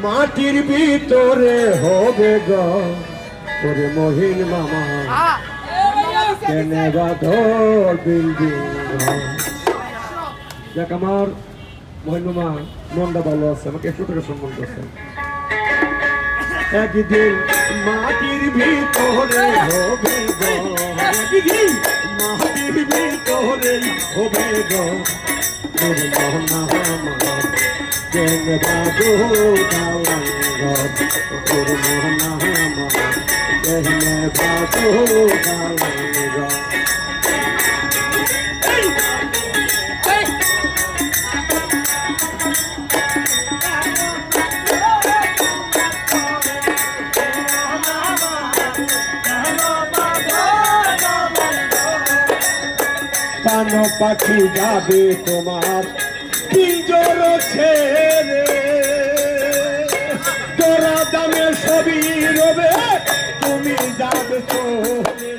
মাটির ভিতরে হবে গো তোরে মহিন মামা কেনে বাঁধর বিল্ডিং। দেখ আমার মহিন মামা মনটা ভালো আছে, আমাকে 100 টাকা সম্মান করছে। একদিন মাটির ভিতরে হবে গো, একদিন মাটির ভিতরে হবে গো তোর মহনা আমার কেনে বাঁধর দালান তোর মহনা আমার কেনে বাঁধর দালান। পান পাখি যাবে তোমার পিঞ্জর ছেড়ে, তোরা দামে সবই রবে তুমি যাবে চলে।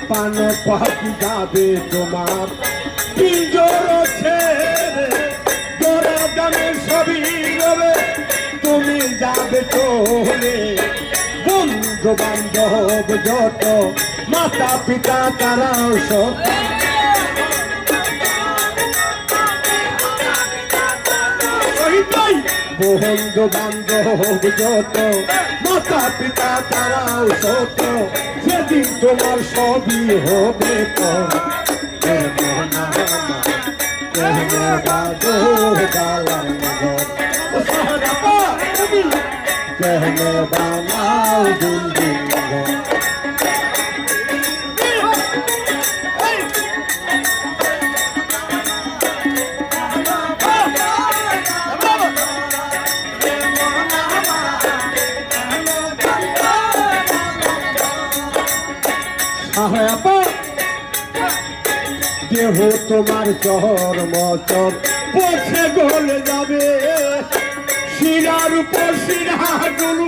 পান পাখি যাবে তোমার পিঞ্জর ছেড়ে, তোরা দামে সবই রবে তুমি যাবে চলে। বন্ধু বান্ধব যত মাতা পিতা তারাও সব, বন্ধু বান্ধব যত মাতা পিতা তারাও সত, সেদিন তোমার সবই হবে তো कहने बानाओ दिल दिल দেহ তোমার চহর মচর পথে গলে যাবে, শিরার উপর শিরাগুলো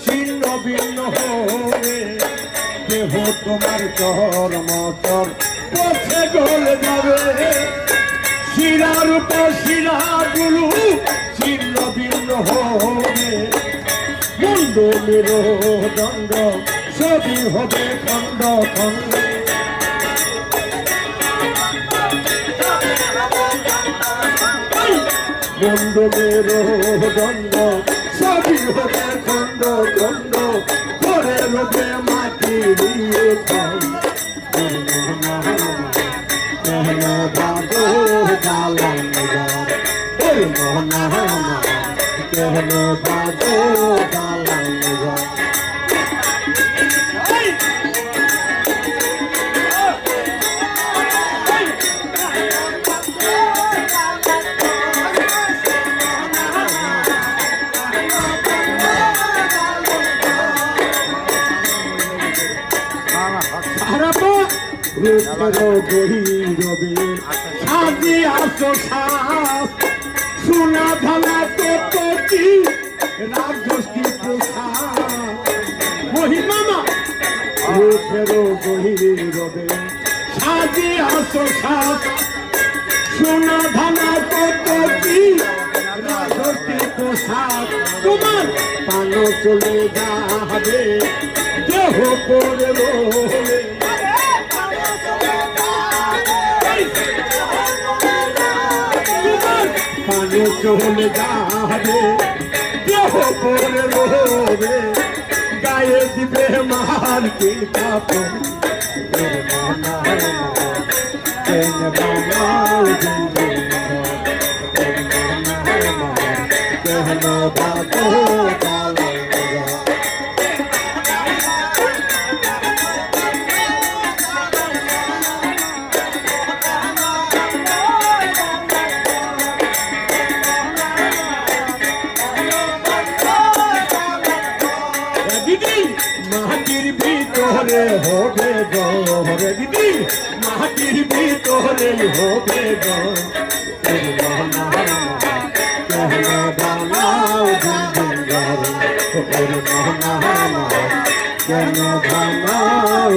ছিন্ন ভিন্ন হবে। দেহ তোমার চহর মচর পথে গলে যাবে, শিরার উপর শিরাগুলো ছিন্ন ভিন্ন হবে। মুন্ড মেরুদণ্ড সবই হবে খণ্ড খণ্ড, মুন্ড মেরুদণ্ড সবই হবে খণ্ড খণ্ড, ঘরে রবে মাটি দিয়ে খাই দালান ওই মোহনা কেন বাজো দালান। সাজি আসো সাপ সোনা ধালা তো কি রাজষ্টি প্রসাদ মহিমা রূপেরও গহির রবে। সাজি আসো সাপ সোনা ধালা তো কি রাজষ্টি প্রসাদ, তোমার পানো চলে যাবে দেহ করে রোলে। পানো চলে যাবে দেহ পরে রবে, গায়ে দিবে মার কিন কাপড় কেন বানাও কেন বাতো মাটির ভিতরে হবে গরে দিদি, মাটির ভিতরে হবে গর বানাও কেন বানাও